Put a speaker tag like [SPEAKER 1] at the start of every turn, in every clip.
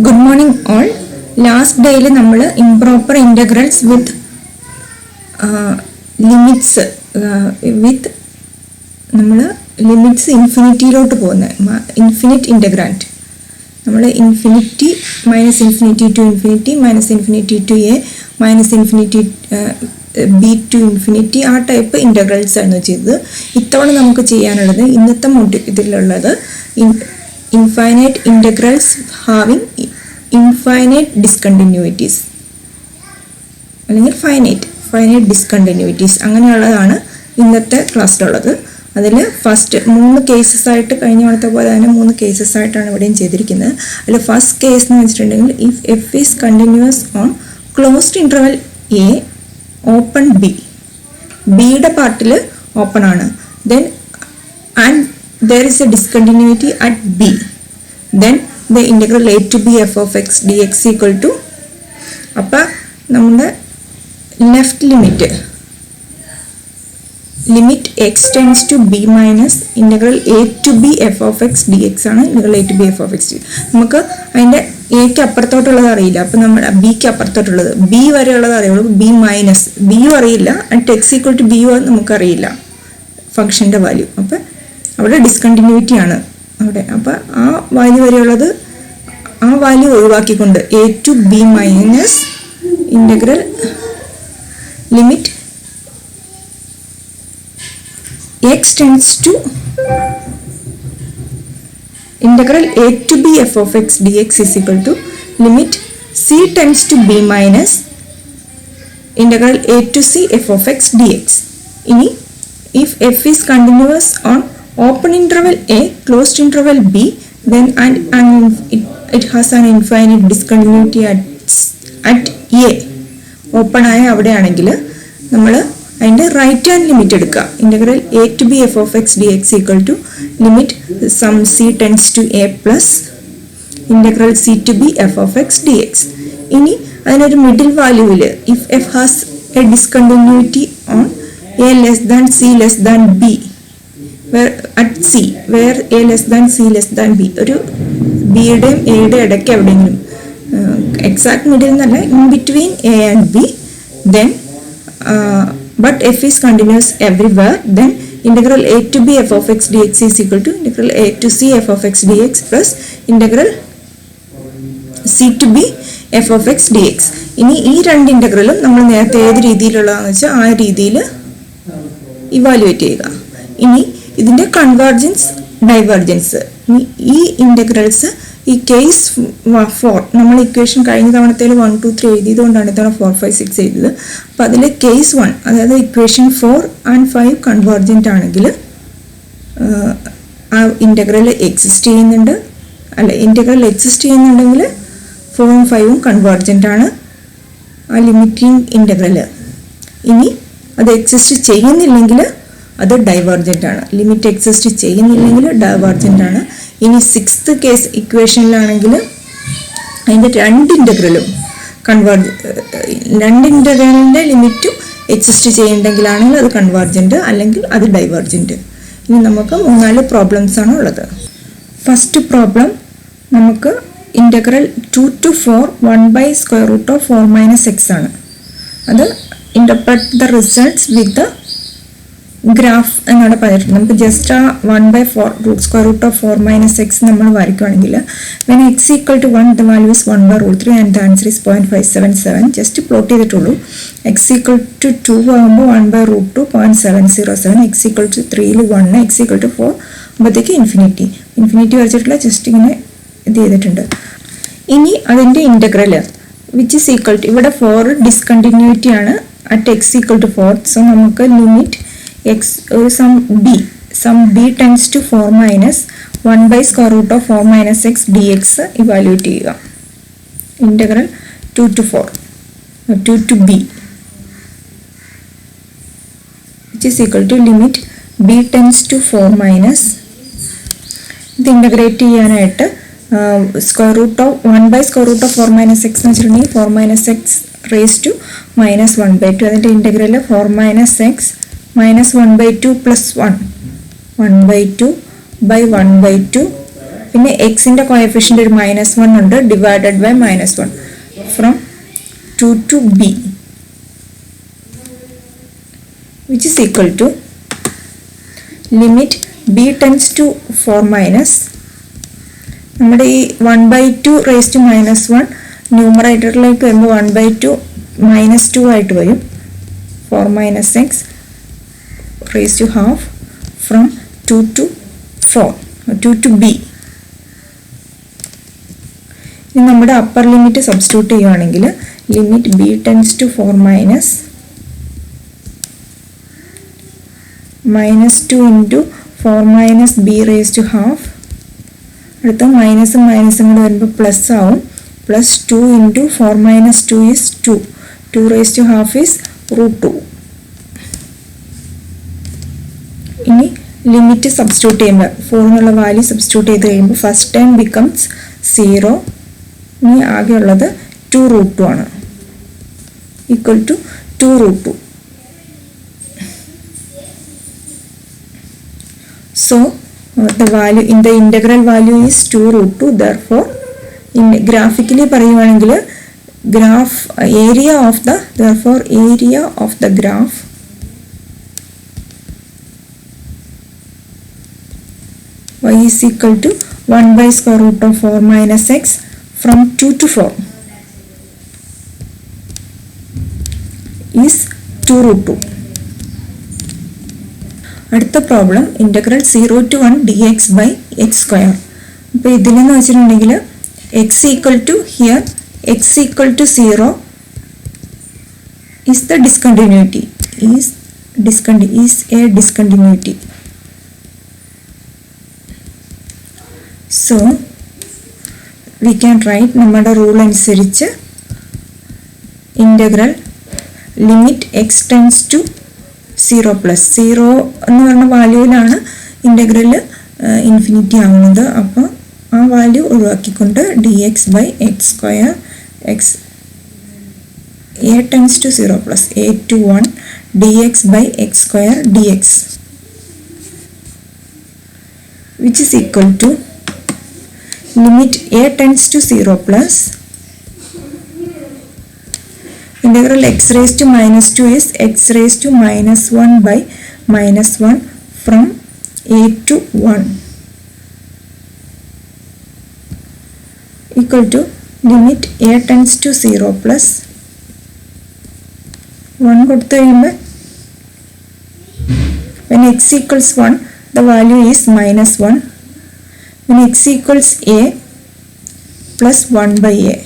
[SPEAKER 1] Good morning all. Last day നമ്മൾ improper integrals with limits നമ്മൾ limits ഇൻഫിനിറ്റിയിലോട്ട് പോകുന്നത് infinite integrand നമ്മൾ infinity minus infinity to infinity minus infinity to A minus infinity B to infinity ആ type integrals ആണ് ചെയ്തത്. ഇത്തവണ നമുക്ക് ചെയ്യാനുള്ളത് ഇന്നത്തെ ഇതിലുള്ളത് infinite integrals having infinite discontinuities അല്ലെങ്കിൽ ഫൈനൈറ്റ് ഡിസ്കണ്ടിന്യൂയിറ്റീസ് അങ്ങനെയുള്ളതാണ് ഇന്നത്തെ ക്ലാസ്സിലുള്ളത്. അതിൽ ഫസ്റ്റ് 3 കേസസ് ആയിട്ട് കഴിഞ്ഞ തവണത്തെ പോലെ തന്നെ 3 കേസസ് ആയിട്ടാണ് ഇവിടെയും ചെയ്തിരിക്കുന്നത്. അതിൽ ഫസ്റ്റ് കേസ് എന്ന് വെച്ചിട്ടുണ്ടെങ്കിൽ if F is continuous on closed interval A open ബിയുടെ പാർട്ടിൽ ഓപ്പൺ ആണ്, then and there is a discontinuity at b, then the integral a to b f of x dx equal to appa nammade left limit x tends to b minus integral a to b f of x dx ആണ് integral a to b f of x. നമുക്ക് അതിന്റെ a ക്ക് അപ്പുറത്തോട്ടുള്ളത് അറിയില്ല, അപ്പോൾ നമ്മൾ b ക്ക് അപ്പുറത്തോട്ടുള്ളത് b വരെയുള്ളത് അറിയുള്ളൂ, b minus b അറിയില്ല, at x equal to b നമുക്ക് അറിയില്ല ഫംഗ്ഷന്റെ വാല്യൂ. അപ്പോൾ അവിടെ ഡിസ്കണ്ടിന്യൂറ്റി ആണ് അവിടെ. അപ്പോൾ ആ വാല്യൂ വരെയുള്ളത് ആ വാല്യൂ ഒഴിവാക്കിക്കൊണ്ട് A to B minus integral limit X tends to integral A to B F of X D X is equal to limit C tends to B minus integral A to C F of X D X. ഇനി if F is continuous on open interval a closed interval b then and it has an infinite discontinuity at a open ആയ അവിടെയാണെങ്കിൽ നമ്മൾ അതിൻ്റെ right hand limit എടുക്കുക. Integral A to B F of X D X equal to limit sum C tends to A plus integral C to B F of X D X. ഇനി അതിനൊരു middle വാല്യൂവിൽ if F has a discontinuity on A less than C less than B at c where a less than c less than b, ഒരു ബിയുടെയും എയുടെ ഇടയ്ക്ക് എവിടെയെങ്കിലും exact middle എന്നല്ല, in between A and B, then but F is continuous everywhere, then integral A to B F of X D X is equal to integral A to C F of X D X plus integral C to B F of X D X. ഇനി ഈ രണ്ട് ഇൻ്റഗ്രലും നമ്മൾ നേരത്തെ ഏത് രീതിയിലുള്ളതാണെന്ന് വെച്ചാൽ ആ രീതിയിൽ evaluate ചെയ്യുക. ഇനി ഇതിൻ്റെ കൺവേർജൻസ് ഡൈവേർജൻസ്, ഈ ഇൻ്റഗ്രൽസ് ഈ കേസ് 4 നമ്മൾ ഇക്വേഷൻ കഴിഞ്ഞ തവണത്തേൽ 1 2 3 എഴുതിയതുകൊണ്ടാണ് ഇത്തവണ 4 5 6 എഴുതിയത്. അപ്പോൾ അതിൽ കേസ് 1 അതായത് ഇക്വേഷൻ 4 and 5 കൺവേർജൻ്റ് ആണെങ്കിൽ ആ ഇൻ്റഗ്രൽ എക്സിസ്റ്റ് ചെയ്യുന്നുണ്ട്, അല്ല ഇൻ്റഗ്രൽ എക്സിസ്റ്റ് ചെയ്യുന്നുണ്ടെങ്കിൽ 4 ഉം 5 ഉം കൺവേർജൻ്റ് ആണ് ആ ലിമിറ്റിംഗ് ഇൻ്റഗ്രൽ. ഇനി അത് എക്സിസ്റ്റ് ചെയ്യുന്നില്ലെങ്കിൽ അത് ഡൈവേർജൻ്റ് ആണ്. ലിമിറ്റ് എക്സിസ്റ്റ് ചെയ്യുന്നില്ലെങ്കിൽ ഡൈവേർജൻ്റ് ആണ്. ഇനി 6th കേസ് ഇക്വേഷനിലാണെങ്കിൽ അതിൻ്റെ രണ്ട് ഇൻ്റഗ്രലിൻ്റെ ലിമിറ്റും എക്സിസ്റ്റ് ചെയ്യുന്നുണ്ടെങ്കിലാണെങ്കിൽ അത് കൺവേർജൻ്റ്, അല്ലെങ്കിൽ അത് ഡൈവേർജൻ്റ്. ഇനി നമുക്ക് 3-4 പ്രോബ്ലംസ് ആണ് ഉള്ളത്. ഫസ്റ്റ് പ്രോബ്ലം നമുക്ക് ഇൻ്റഗ്രൽ 2 to 4 1/√4 - x ആണ്. അത് interpret the results with the graph എന്നാണ് പറഞ്ഞിട്ടുണ്ട്. നമുക്ക് ജസ്റ്റ് ആ 1/4 x നമ്മൾ വരയ്ക്കുകയാണെങ്കിൽ when x equal to 1 the value is 1/√3 and the answer is 0.577. Just plot ചെയ്തിട്ടുള്ളൂ. x equal to 2 ആകുമ്പോൾ 1/√2 0.707, x equal to 3 1, x equal to 4 ആകുമ്പോഴത്തേക്ക് ഇൻഫിനിറ്റി വരച്ചിട്ടുള്ള ജസ്റ്റ് ഇങ്ങനെ ഇത് ചെയ്തിട്ടുണ്ട്. ഇനി അതിൻ്റെ integral which is equal to ഇവിടെ 4 ഡിസ്കണ്ടിന്യൂറ്റി ആണ് at x equal to 4. So നമുക്ക് limit x sum b tends to 4 minus 1/√4 - x dx evaluate ചെയ്യുക. ഇൻ്റഗ്രൽ 2 to 4 2 to b which is equal to limit b tends to 4 minus ഇത് integrate ചെയ്യാനായിട്ട് (1/√4 - x) എന്ന് വെച്ചിട്ടുണ്ടെങ്കിൽ 4 - x raised to -1/2. അതിൻ്റെ integral 4 - x -1/2 plus 1 1/2 by 1/2 പിന്നെ എക്സിൻ്റെ coefficient ഒരു -1 ഉണ്ട്, divided by -1 from 2 to b, which is equal to limit b tends to 4 minus നമ്മുടെ ഈ 1/2 raised to -1 ന്യൂമറേറ്ററിലേക്ക് വരുമ്പോൾ 1/2 -2 ആയിട്ട് വരും. 4 minus x raised to half from 2 to 4, 2 to b. ഇനി നമ്മുടെ അപ്പർ ലിമിറ്റ് സബ്സ്റ്റിറ്റ്യൂട്ട് ചെയ്യുകയാണെങ്കിൽ limit b tends to 4 minus -2 into 4 minus b raised to half, അടുത്ത മൈനസും മൈനസും കൂടെ വരുമ്പോൾ പ്ലസ് ആവും, plus 2 into 4 minus 2 is 2, 2 raised to half is √2. ഇനി limit substitute ചെയ്യുമ്പോൾ 4 എന്നുള്ള വാല്യൂ സബ്സ്റ്റിറ്റ്യൂട്ട് ചെയ്ത് കഴിയുമ്പോൾ ഫസ്റ്റ് ടൈം ബിക്കംസ് 0, ഇനി ആകെയുള്ളത് 2√2 ആണ്, equal to 2√2. So the value in the integral value is 2√2. Therefore, in graphically പറയുവാണെങ്കിൽ graph area of the graph y is equal to 1/√4 minus x from 2 to 4 is 2√2. അടുത്ത problem integral 0 to 1 dx by x square. അപ്പോൾ ഇതിലെന്ന് വെച്ചിട്ടുണ്ടെങ്കിൽ x equal to here x equal to 0 is the discontinuity, is a discontinuity. So we can write നമ്മുടെ rule അനുസരിച്ച് integral limit x tends to 0 plus 0 എന്ന് പറഞ്ഞ വാല്യൂവിലാണ് integral infinity ആവുന്നത്. അപ്പോൾ ആ value ഒഴിവാക്കിക്കൊണ്ട് dx by x square x a tends to 0 plus a to 1 dx by x square dx, which is equal to limit a tends to 0 plus integral x raised to -2 is x raised to -1 by -1 from a to 1 equal to limit a tends to 0 plus 1 കൊടുത്തു കഴിയുമ്പോൾ when x equals 1 the value is -1, when x equals a plus 1 by a.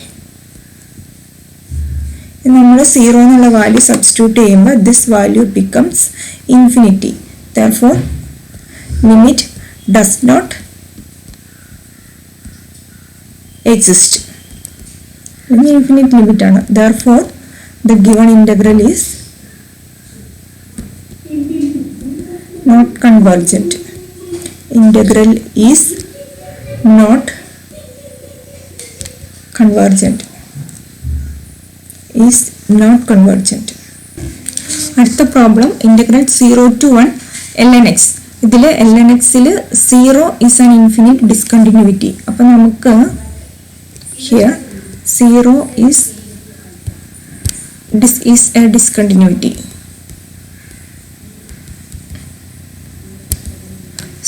[SPEAKER 1] നമ്മൾ 0 എന്നുള്ള value substitute ചെയ്യുമ്പോൾ this value becomes infinity. Therefore limit does not exist. Infinite limit ആണ്. Therefore the given integral is not convergent. Integral is not convergent. is not convergent. അടുത്ത problem integral 0 to 1 ln x. ഇതിൽ ln x 0 is an infinite discontinuity. അപ്പോൾ നമുക്ക് here 0 is a discontinuity.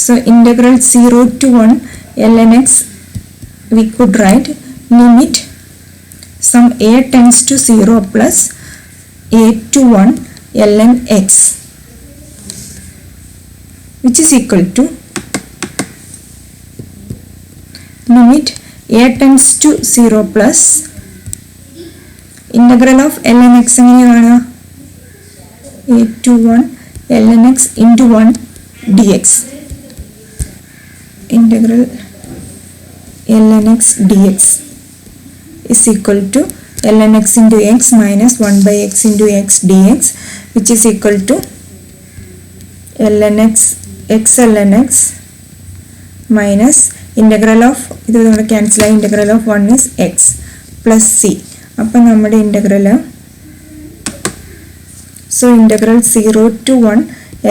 [SPEAKER 1] So integral 0 to 1 ln x we could write limit some a tends to 0 plus a to 1 ln x, which is equal to limit a tends to 0 plus integral of ln x എങ്ങനെയാണ് a to 1 ln x into 1 dx, integral ln x dx is equal to ln x into x minus 1 by x into x dx, which is equal to ln x ln x minus integral of ഇത് നമ്മൾ cancel ആയി integral of 1 is x plus c. അപ്പോൾ നമ്മുടെ integral so integral 0 to 1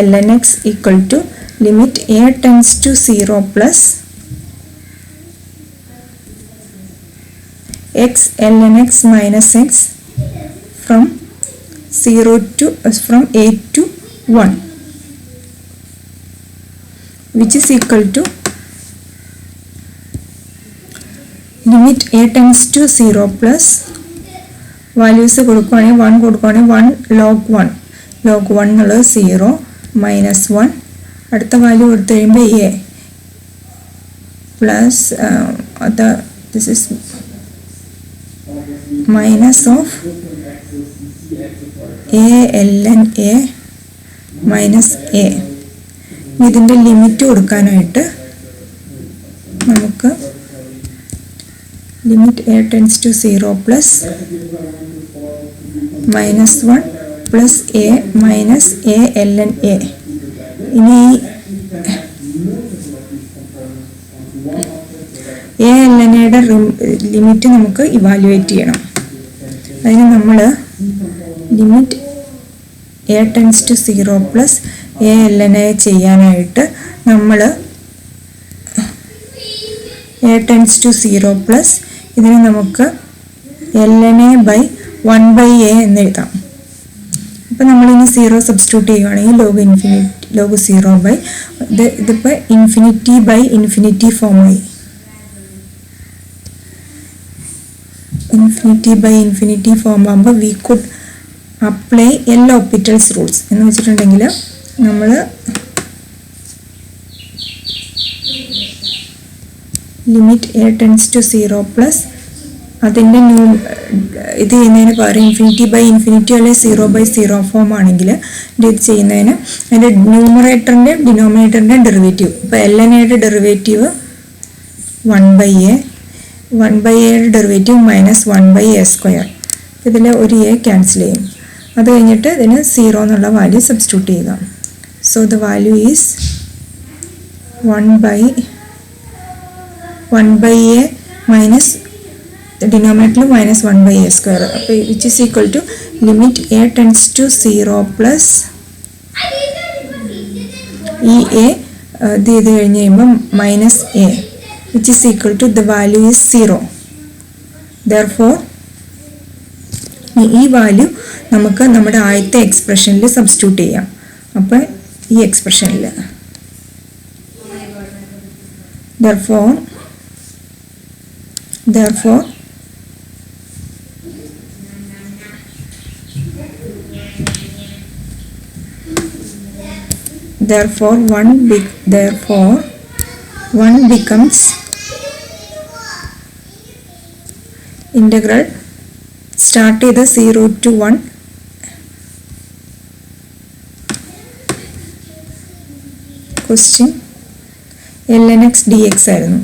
[SPEAKER 1] ln x equal to limit a tends to 0 plus x ln x minus x from 0 to from 8 to 1, which is equal to limit a tends to 0 plus values കൊടുക്കുകയാണെങ്കിൽ 1 കൊടുക്കുകയാണെങ്കിൽ 1 log 1 എന്നുള്ളത് 0 minus 1, അടുത്ത value കൊടുത്തു കഴിയുമ്പോൾ a plus this is minus of a ln a minus a. ഇതിൻ്റെ limit കൊടുക്കാനായിട്ട് നമുക്ക് limit a tends to 0 plus minus 1 plus a minus a ln a. ഇനി a ln യുടെ ലിമിറ്റ് നമുക്ക് ഇവാലുവേറ്റ് ചെയ്യണം. അതിന് നമ്മൾ limit a tends to 0 plus a ln a ചെയ്യാനായിട്ട് നമ്മൾ a tends to 0 plus ഇതിനെ നമുക്ക് ln a by 1 by a എന്ന് എഴുതാം. അപ്പോൾ നമ്മളിനി 0 സബ്സ്റ്റിറ്റ്യൂട്ട് ചെയ്യുകയാണെങ്കിൽ log 0 by ഇതിപ്പോൾ ഇൻഫിനിറ്റി ബൈ ഇൻഫിനിറ്റി ഫോമായി. ഇൻഫിനിറ്റി ബൈ ഇൻഫിനിറ്റി ഫോം ആകുമ്പോൾ we could apply L Hopital's rules എന്ന് വെച്ചിട്ടുണ്ടെങ്കിൽ നമ്മൾ limit A tends to 0 plus അതിൻ്റെ ഇത് ചെയ്യുന്നതിന് പകരം ഇൻഫിനിറ്റി ബൈ ഇൻഫിനിറ്റി അല്ലെങ്കിൽ 0 by 0 ഫോം ആണെങ്കിൽ ഇത് ചെയ്യുന്നതിന് അതിൻ്റെ ന്യൂമറേറ്ററിൻ്റെ ഡിനോമിനേറ്ററിൻ്റെ ഡെറിവേറ്റീവ്, ഇപ്പോൾ ln യുടെ derivative 1 by a, 1 by a derivative minus 1 by a square. ഇതിൽ ഒരു a ക്യാൻസൽ ചെയ്യും. അത് കഴിഞ്ഞിട്ട് ഇതിന് 0 എന്നുള്ള വാല്യൂ സബ്സ്റ്റിറ്റ്യൂട്ട് ചെയ്യുക. So the value is 1 by a minus the denominator minus 1 by a square, which is equal to limit a tends to 0 plus e a ഇത് കഴിഞ്ഞ് കഴിയുമ്പോൾ minus a, which is equal to the value is 0. therefore ഈ value നമുക്ക് നമ്മുടെ ആദ്യത്തെ എക്സ്പ്രഷനിൽ substitute ചെയ്യാം. അപ്പോൾ ഈ എക്സ്പ്രഷനിൽ therefore one becomes integral start ചെയ്ത് 0 to 1 question ln x dx ആയിരുന്നു.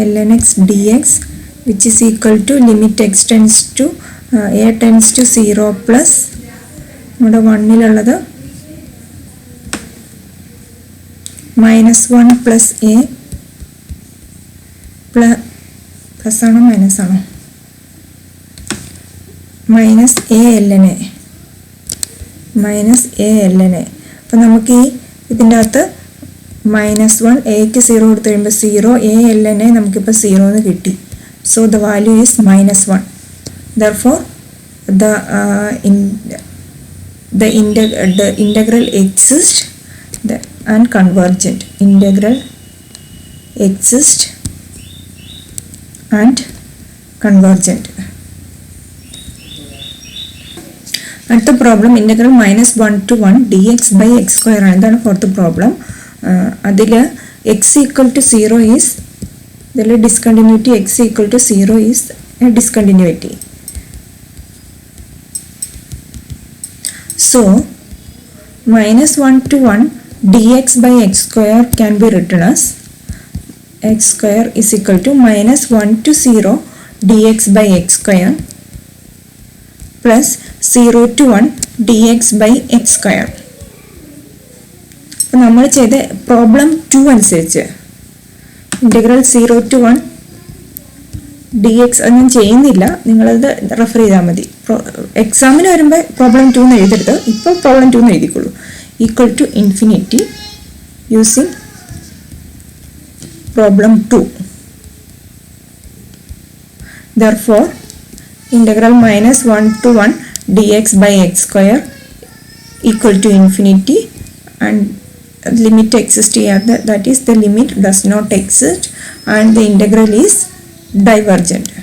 [SPEAKER 1] ln x dx which is equal to limit x tends to a tends to 0 plus നമ്മുടെ 1 minus 1 plus a plus ആണോ മൈനസ് ആണോ minus a ln a അപ്പോൾ നമുക്ക് ഇതിൻ്റെ അകത്ത് -1 എക്ക് 0 കൊടുത്തു കഴിയുമ്പോൾ 0 a ln a നമുക്കിപ്പോൾ 0 എന്ന് കിട്ടി. So the value is -1. therefore the integral exists and convergent. integral exists and convergent. അടുത്ത problem integral -1 to 1 dx by x square ആണ്. ഇതാണ് ഫോർത്ത് പ്രോബ്ലം. അതിൽ x equal to 0 is ഇതിൽ discontinuity x equal to 0 is a discontinuity. So -1 to 1 dx by x square can be written as x square is equal to -1 to 0 dx by x square plus 0 to 1 dx by x square. അപ്പോൾ നമ്മൾ ചെയ്ത problem 2 അനുസരിച്ച് integral 0 to 1 dx ഒന്നും ചെയ്യുന്നില്ല, നിങ്ങളത് refer ചെയ്താൽ മതി. എക്സാമിന് വരുമ്പോൾ പ്രോബ്ലം 2 എന്ന് എഴുതരുത്, ഇപ്പോൾ പ്രോബ്ലം 2 എന്ന് എഴുതിക്കോളൂ. Equal to infinity using problem 2. Therefore, integral minus 1 to 1 dx by x square equal to infinity, and limit exists here, that is the limit does not exist and the integral is divergent.